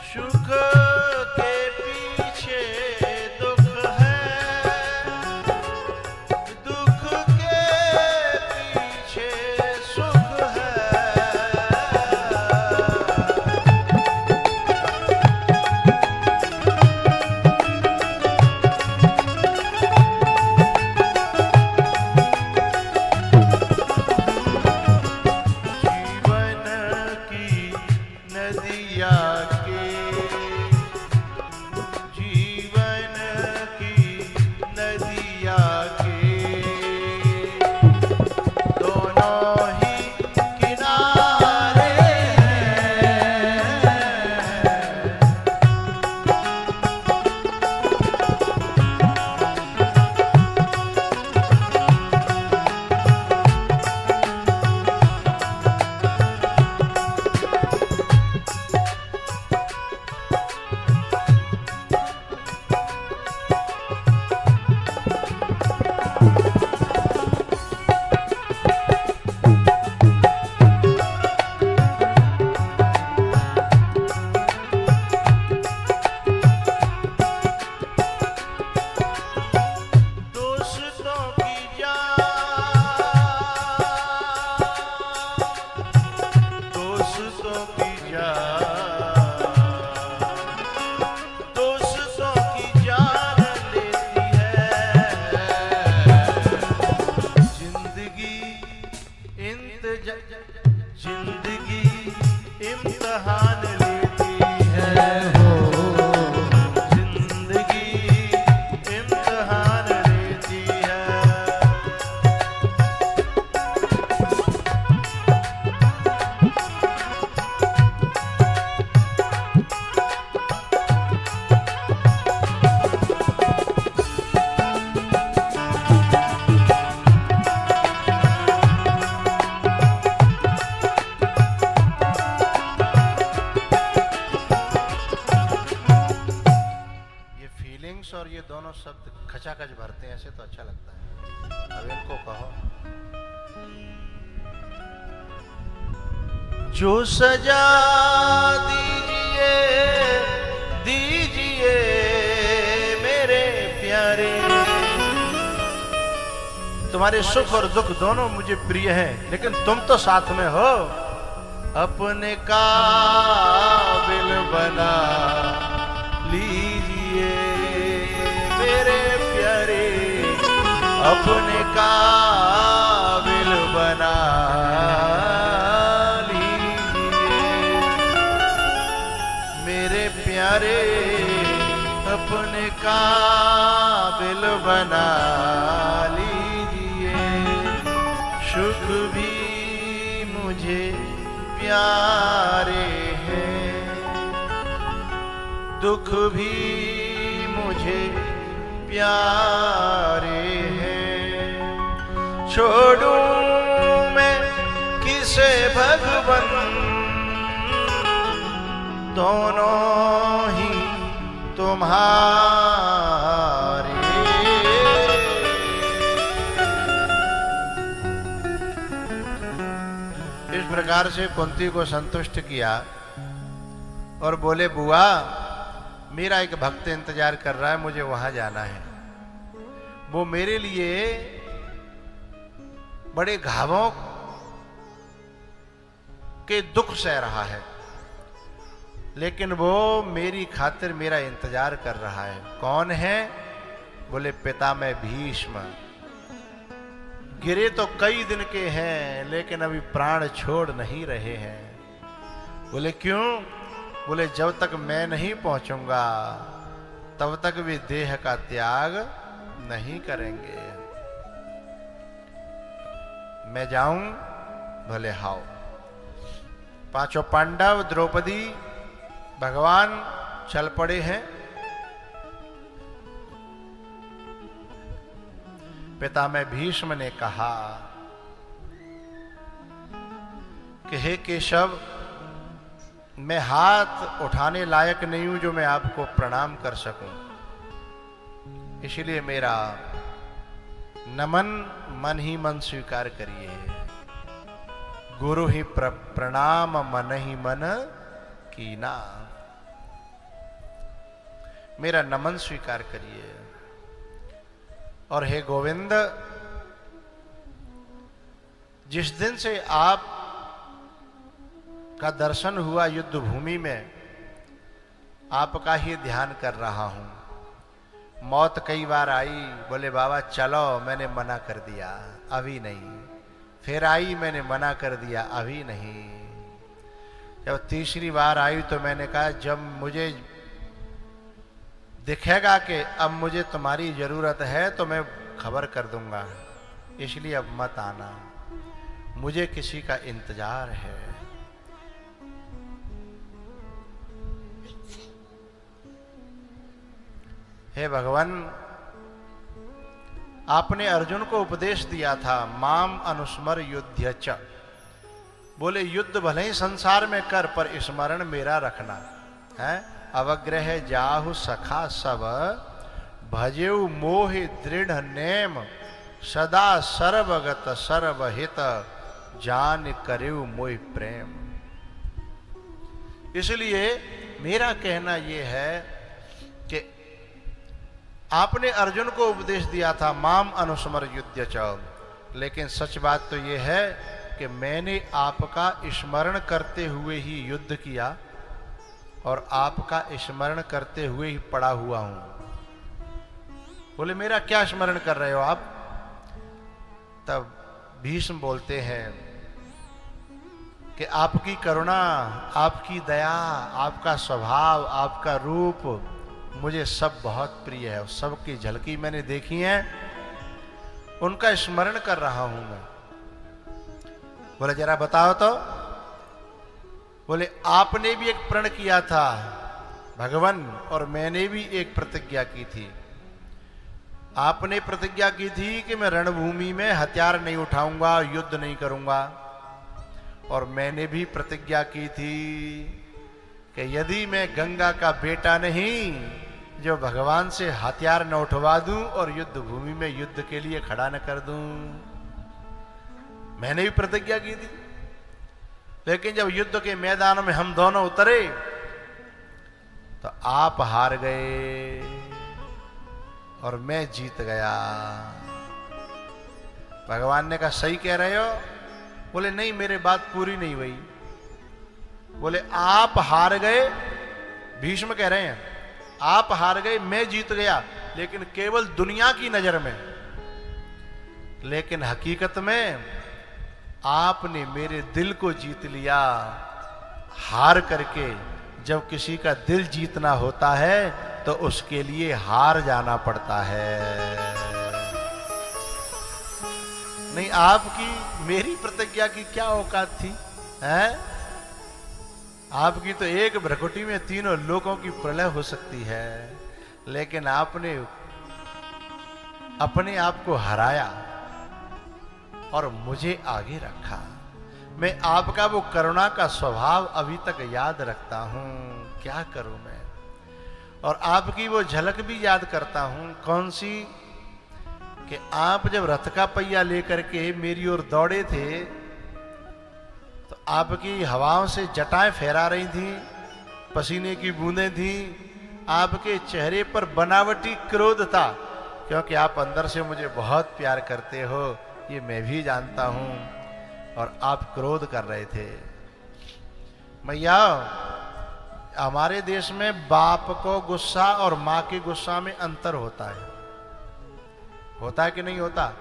सुख के पीछे दुख है, दुख के पीछे सुख है। जीवन की नदिया के, जीवन की नदिया के दोनों ही किनारे हैं। दोस्तों की जान, दोस्तों की जान, दोस्तों की जान लेती है। जिंदगी जिंदगी इम्तिहान लेती है। जिंदगी इम्तिहान लेती है। ये फीलिंग्स और ये दोनों शब्द खचाखच भरते हैं, ऐसे तो अच्छा लगता है। अब इनको कहो। जो सजा दीजिए दीजिए मेरे प्यारे, तुम्हारे सुख और दुख दोनों मुझे प्रिय हैं, लेकिन तुम तो साथ में हो। अपने काबिल बना लीजिए मेरे प्यारे, अपने काबिल बना लीजिए मेरे प्यारे, अपने काबिल बना लीजिए। सुख भी मुझे प्यारे हैं, दुख भी मुझे प्यारे हैं। छोड़ूं मैं किसे भगवन, दोनों ही तुम्हारे। इस प्रकार से कुंती को संतुष्ट किया और बोले, बुआ मेरा एक भक्त इंतजार कर रहा है, मुझे वहां जाना है। वो मेरे लिए बड़े घावों के दुख सह रहा है, लेकिन वो मेरी खातिर मेरा इंतजार कर रहा है। कौन है? बोले पितामह भीष्म। गिरे तो कई दिन के हैं, लेकिन अभी प्राण छोड़ नहीं रहे हैं। बोले क्यों? बोले जब तक मैं नहीं पहुंचूंगा तब तक वे देह का त्याग नहीं करेंगे। मैं जाऊं? भले हाओ। पांचों पांडव, द्रौपदी, भगवान चल पड़े हैं। पितामह भीष्म ने कहा कि हे केशव, मैं हाथ उठाने लायक नहीं हूं जो मैं आपको प्रणाम कर सकूं, इसलिए मेरा नमन मन ही मन स्वीकार करिए। गुरु ही प्रणाम मन ही मन कीना। मेरा नमन स्वीकार करिए। और हे गोविंद, जिस दिन से आप का दर्शन हुआ युद्ध भूमि में, आपका ही ध्यान कर रहा हूं। मौत कई बार आई, बोले बाबा चलो, मैंने मना कर दिया, अभी नहीं। फिर आई, मैंने मना कर दिया, अभी नहीं। जब तीसरी बार आई तो मैंने कहा जब मुझे दिखेगा कि अब मुझे तुम्हारी जरूरत है तो मैं खबर कर दूंगा, इसलिए अब मत आना, मुझे किसी का इंतजार है। हे भगवान, आपने अर्जुन को उपदेश दिया था, माम अनुस्मर युद्ध च। बोले युद्ध भले ही संसार में कर, पर स्मरण मेरा रखना है। अवग्रह जाहु सखा सब, भजेउ मोह दृढ़ नेम, सदा सर्वगत सर्वहित, जान करेउ मोह प्रेम। इसलिए मेरा कहना यह है कि आपने अर्जुन को उपदेश दिया था माम अनुस्मर युद्ध च, लेकिन सच बात तो यह है कि मैंने आपका स्मरण करते हुए ही युद्ध किया और आपका स्मरण करते हुए ही पड़ा हुआ हूं। बोले मेरा क्या स्मरण कर रहे हो आप? तब भीष्म बोलते हैं कि आपकी करुणा, आपकी दया, आपका स्वभाव, आपका रूप मुझे सब बहुत प्रिय है। सबकी झलकी मैंने देखी है, उनका स्मरण कर रहा हूं मैं। बोले जरा बताओ तो। बोले आपने भी एक प्रण किया था भगवान, और मैंने भी एक प्रतिज्ञा की थी। आपने प्रतिज्ञा की थी कि मैं रणभूमि में हथियार नहीं उठाऊंगा, युद्ध नहीं करूंगा। और मैंने भी प्रतिज्ञा की थी कि यदि मैं गंगा का बेटा नहीं जो भगवान से हथियार न उठवा दूं और युद्ध भूमि में युद्ध के लिए खड़ा न कर दूं। मैंने भी प्रतिज्ञा की थी, लेकिन जब युद्ध के मैदान में हम दोनों उतरे तो आप हार गए और मैं जीत गया। भगवान ने कहा सही कह रहे हो? बोले नहीं, मेरी बात पूरी नहीं हुई। बोले आप हार गए, भीष्म कह रहे हैं आप हार गए, मैं जीत गया, लेकिन केवल दुनिया की नजर में। लेकिन हकीकत में आपने मेरे दिल को जीत लिया। हार करके जब किसी का दिल जीतना होता है तो उसके लिए हार जाना पड़ता है। नहीं, आपकी मेरी प्रतिज्ञा की क्या औकात थी? हैं? आपकी तो एक भ्रकुटी में तीनों लोगों की प्रलय हो सकती है, लेकिन आपने अपने आप को हराया और मुझे आगे रखा। मैं आपका वो करुणा का स्वभाव अभी तक याद रखता हूं, क्या करूं मैं। और आपकी वो झलक भी याद करता हूं। कौन सी? कि आप जब रथ का पहिया लेकर के मेरी ओर दौड़े थे तो आपकी हवाओं से जटाएं फहरा रही थी, पसीने की बूंदें थी, आपके चेहरे पर बनावटी क्रोध था, क्योंकि आप अंदर से मुझे बहुत प्यार करते हो, ये मैं भी जानता हूं। और आप क्रोध कर रहे थे। मैया, हमारे देश में बाप को गुस्सा और माँ के गुस्सा में अंतर होता है। होता है कि नहीं होता?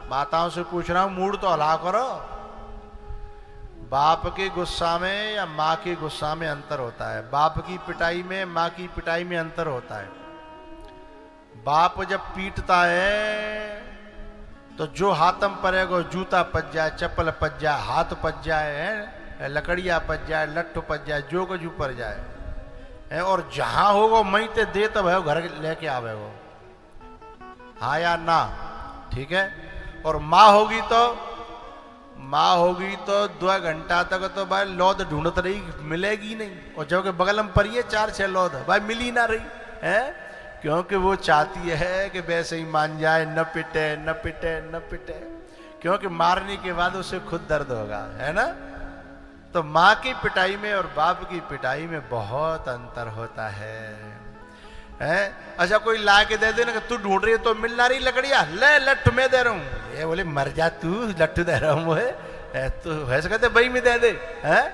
माताओं से पूछ रहा हूं, मूड तो हला करो। बाप के गुस्सा में या माँ के गुस्सा में अंतर होता है। बाप की पिटाई में, माँ की पिटाई में अंतर होता है। बाप जब पीटता है तो जो हाथम पड़ेगा, जूता पच जाए, चप्पल पच जाए, हाथ पच जाए, लकड़िया पच जाए, लट्ठू पच जाए, जो को जू पर जाए है, और जहां होगा मई ते दे तब है घर लेके आवे वो, हाँ या ना, ठीक है। और माँ होगी तो 2 घंटा तक तो भाई लौद ढूंढत रही, मिलेगी नहीं। और जब के बगल में पड़ी है 4-6 लौद, भाई मिली ना रही है, क्योंकि वो चाहती है कि वैसे ही मान जाए, न पिटे न पिटे न पिटे, क्योंकि मारने के बाद उसे खुद दर्द होगा, है ना। तो माँ की पिटाई में और बाप की पिटाई में बहुत अंतर होता है। अच्छा कोई ला के दे देना, तू ढूंढ रही है तो मिल ना रही लकड़ियां, ले लट्ठू में दे रहा हूं, ये बोले मर जा तू, लट्ठू दे रहा हूं तो वैसे कहते बही में दे दे, हैं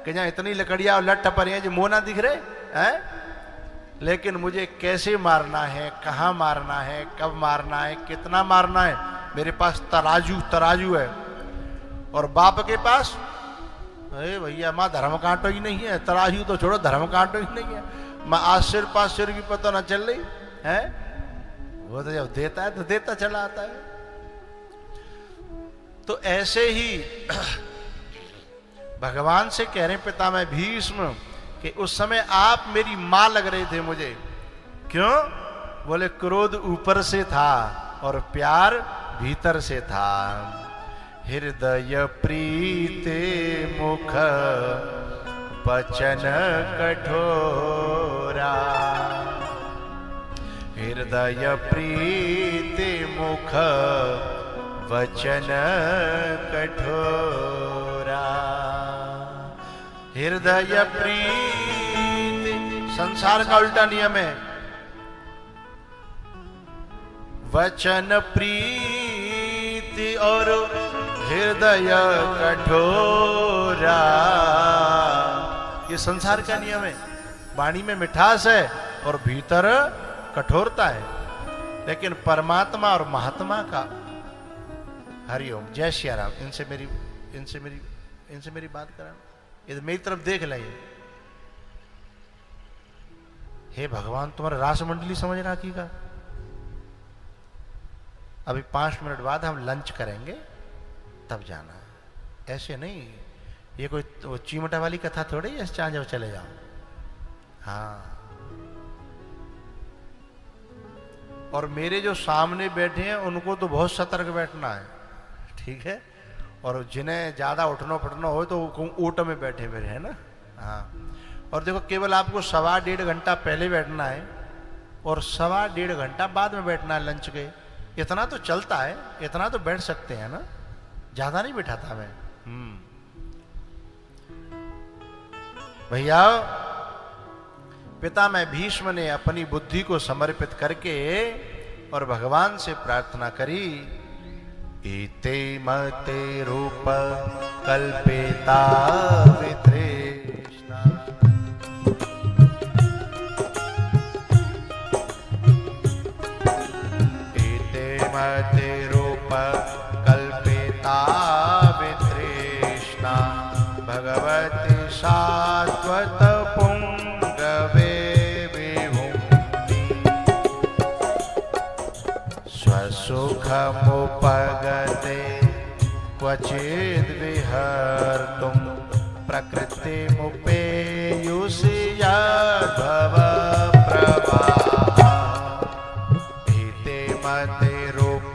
कि जहां इतनी लकड़ियां और लट्ठ पर जो मुंह ना दिख रहे हैं। लेकिन मुझे कैसे मारना है, कहाँ मारना है, कब मारना है, कितना मारना है, मेरे पास तराजू है। और बाप के पास अरे भैया माँ धर्म कांटो ही नहीं है, तराजू तो छोड़ो, धर्म कांटो ही नहीं है। माँ आज सिर 5 सिर भी पता ना चल रही है, वो तो जब देता है तो देता चला आता है। तो ऐसे ही भगवान से कह रहे पितामह भीष्म कि उस समय आप मेरी मां लग रहे थे मुझे। क्यों? बोले क्रोध ऊपर से था और प्यार भीतर से था। हृदय प्रीते मुख वचन कठोरा, हृदय प्रीते मुख वचन कठोरा। हृदय प्रीति, संसार का उल्टा नियम है, वचन प्रीति और हृदय कठोरा, ये संसार का नियम है। वाणी में मिठास है और भीतर कठोरता है। लेकिन परमात्मा और महात्मा का, हरिओम, जय श्री राम। इनसे मेरी बात करा, ये मेरी तरफ देख लाइए। हे भगवान, तुम्हारा रास मंडली समझ रहा की का। अभी 5 मिनट बाद हम लंच करेंगे, तब जाना। ऐसे नहीं, ये कोई तो चीमटा वाली कथा थोड़ी है, चाह जाओ चले जाओ। हाँ, और मेरे जो सामने बैठे हैं उनको तो बहुत सतर्क बैठना है, ठीक है। और जिन्हें ज्यादा उठना पटना हो तो ऊँट में बैठे हुए है ना। हाँ, और देखो केवल आपको 1.25 घंटा पहले बैठना है और 1.25 घंटा बाद में बैठना है लंच के। इतना तो चलता है, इतना तो बैठ सकते हैं ना, ज्यादा नहीं बैठाता मैं। भैया, पितामह भीष्म ने अपनी बुद्धि को समर्पित करके और भगवान से प्रार्थना करी। इते मते रूप कल्पिता वितृष्णा, इते मते रूप कल्पिता वितृष्णा, भगवती शाश्वत पुंगवे विभुम्नि, स्वसुखमुपगते क्वचिद् विहर्तुं, प्रकृतिमुपेयुषि यद्भव प्रवाहः। इते मते रूप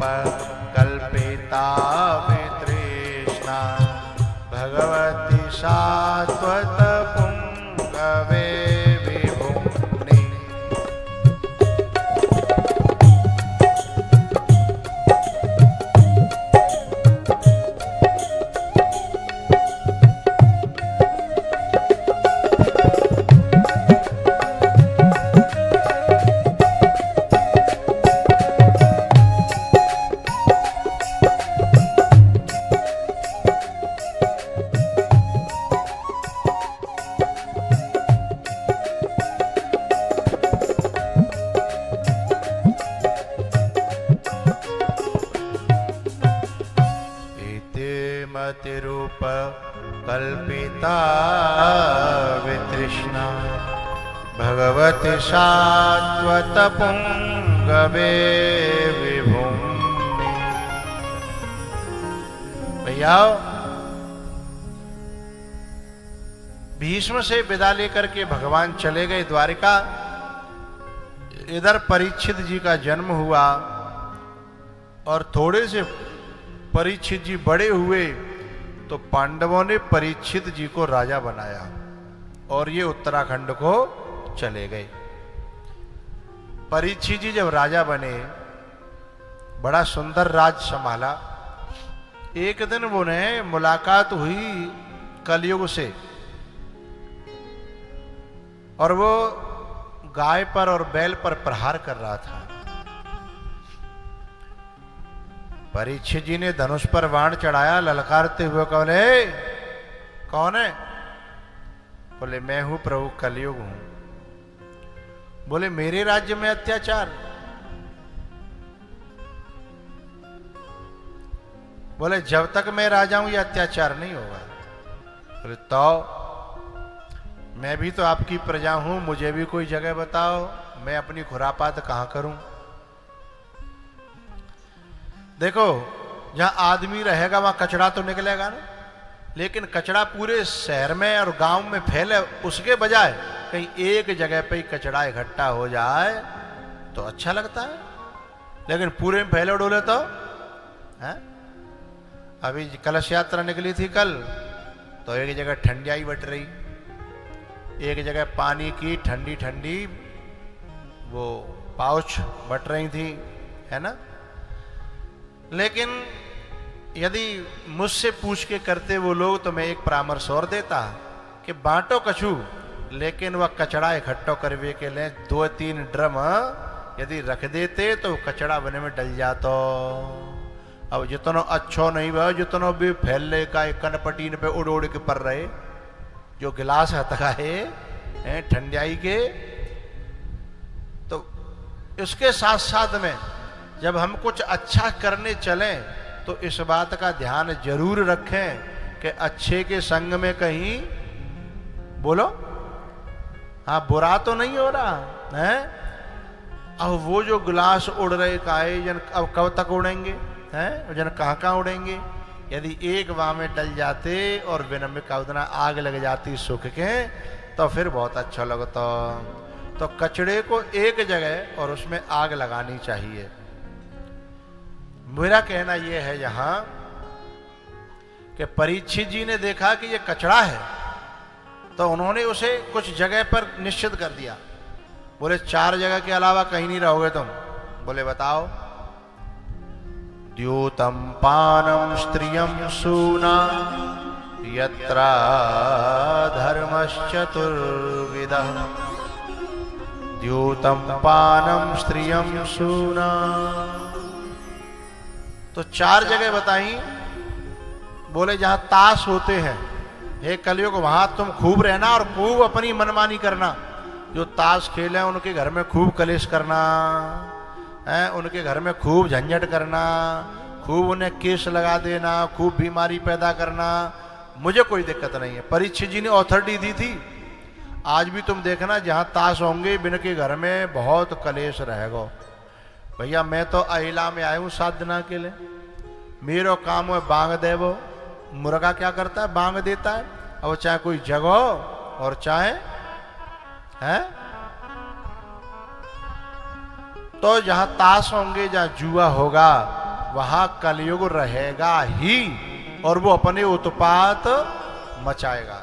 कल्पिता वितृष्णा, भगवती शाश्वत पुंगवे विभुम्नि। कल्पिता वितृष्णा भगवति सात्वत पुंगवे विभूमि। भैया भीष्म से विदा लेकर के भगवान चले गए द्वारिका। इधर परीक्षित जी का जन्म हुआ और थोड़े से परीक्षित जी बड़े हुए तो पांडवों ने परीक्षित जी को राजा बनाया और ये उत्तराखंड को चले गए। परीक्षित जी जब राजा बने बड़ा सुंदर राज संभाला। एक दिन उन्हें मुलाकात हुई कलयुग से और वो गाय पर और बैल पर प्रहार कर रहा था। परीक्षित जी ने धनुष पर बाण चढ़ाया, ललकारते हुए बोले कौन है? बोले मैं हूं प्रभु, कलयुग हूं। बोले मेरे राज्य में अत्याचार? बोले जब तक मैं राजा हूं ये अत्याचार नहीं होगा। बोले तो मैं भी तो आपकी प्रजा हूं, मुझे भी कोई जगह बताओ, मैं अपनी खुरापात कहां करूं। देखो जहां आदमी रहेगा वहां कचरा तो निकलेगा ना, लेकिन कचरा पूरे शहर में और गांव में फैले उसके बजाय कहीं एक जगह पे ही कचरा इकट्ठा हो जाए तो अच्छा लगता है, लेकिन पूरे में फैले डोले तो है। अभी कलश यात्रा निकली थी कल, तो एक जगह ठंडियाई बट रही, एक जगह पानी की ठंडी ठंडी वो पाउच बट रही थी, है ना। लेकिन यदि मुझसे पूछ के करते वो लोग तो मैं एक परामर्श और देता कि बांटो कछु, लेकिन वह कचड़ा इकट्ठो करवे के लिए 2-3 ड्रम यदि रख देते तो कचड़ा बने में डल जातो। अब जितनो अच्छो नहीं वह जितनो भी फैले का कनपटीन पे उड़ उड़ के पर रहे, जो गिलास हता है ठंडियाई के। तो इसके साथ साथ में जब हम कुछ अच्छा करने चलें तो इस बात का ध्यान जरूर रखें कि अच्छे के संग में कहीं बोलो हाँ बुरा तो नहीं हो रहा है। अब वो जो गिलास उड़ रहे काहे जन अब कब तक उड़ेंगे हैं, जन कहाँ उड़ेंगे। यदि एक बार में डल जाते और विनम्र का उतना आग लग जाती सुख के तो फिर बहुत अच्छा लगता। तो कचड़े को एक जगह और उसमें आग लगानी चाहिए। मेरा कहना यह है यहां कि परीक्षित जी ने देखा कि यह कचड़ा है तो उन्होंने उसे कुछ जगह पर निश्चित कर दिया। बोले 4 जगह के अलावा कहीं नहीं रहोगे तुम। बोले बताओ। द्यूतम पानम स्त्रियम सूना यत्रा धर्मश्चतुर्विधः। द्यूतम पानम स्त्रियम सूना। तो 4 जगह बताई। बोले जहां ताश होते हैं, हे कलयुग वहां तुम खूब रहना और खूब अपनी मनमानी करना। जो ताश खेले उनके घर में खूब कलेश करना है, उनके घर में खूब झंझट करना, खूब उन्हें केस लगा देना, खूब बीमारी पैदा करना। मुझे कोई दिक्कत नहीं है। परीक्षित जी ने अथॉरिटी दी थी। आज भी तुम देखना जहां ताश होंगे बिन के घर में बहुत कलेश रहेगा। भैया मैं तो अहिला में आया हूं 7 दिन के लिए। मेरा काम है बांग देवो। मुर्गा क्या करता है? बांग देता है। अब चाहे कोई जगह और चाहे है तो जहां ताश होंगे, जहां जुआ होगा वहां कलयुग रहेगा ही और वो अपने उत्पात मचाएगा।